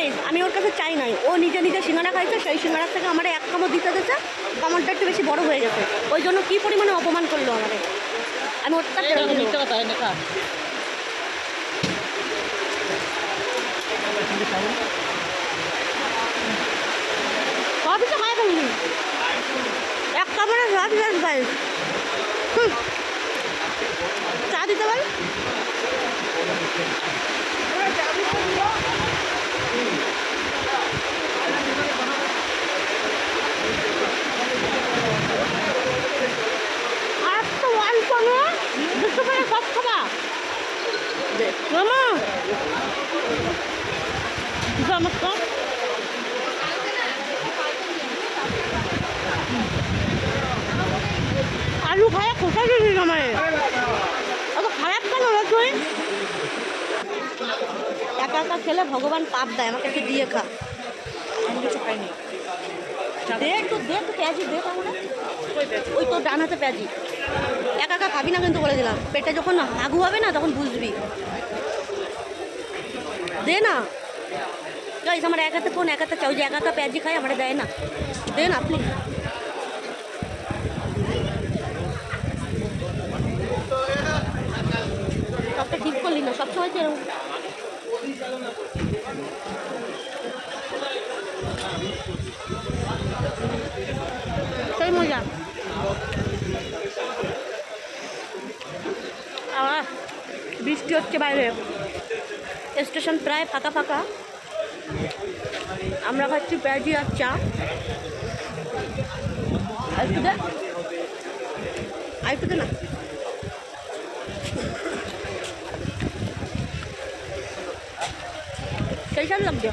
Guys আমি ওর কাছে চাই নাই, ও নিজে নিজে সিঙ্গারা খাইছে, সেই সিঙ্গারার থেকে আমার এক কামড় দিতে দিতে কামড়টা একটু বেশি বড় হয়ে গেছে, ওই জন্য কী পরিমাণে অপমান করলো আমাকে। আমি ওর কাছে সবই তো খাই ফেললি, এক কামড়ে সব শেষ ভাই। চা দিতে পারি? আর তো ওয়ান কোনো বুঝতে পারে সব খাবা মামা আমার তো আলু খায় কোথায় দিবি আমার অত খারাপ কেন রে তুই? একা একা খেলে ভগবান পাপ দেয়, আমাকে একটু দিয়ে খা। দেখ তো পেঁয়াজি দেখ আমরা, ওই তো ডান হাতে পেঁয়াজি। একা একা খাবি না কিন্তু বলে দিলাম, পেটে যখন হাগু হবে না তখন বুঝবি। দে না গাইস, আমার এক হাতে ফোন এক হাতে চাও, যে একা একা পেঁয়াজি খাই আমরা দেয় না, দে না আপনি। সবটা ঠিক করলি না, সবসময় তো এরকম। সেই মজা। আবার বৃষ্টি হচ্ছে বাইরে, স্টেশন প্রায় ফাঁকা ফাঁকা, আমরা খাচ্ছি পেঁয়াজি আর চা। আরেকটু দে, আরেকটু দে না। कैसा लग गया?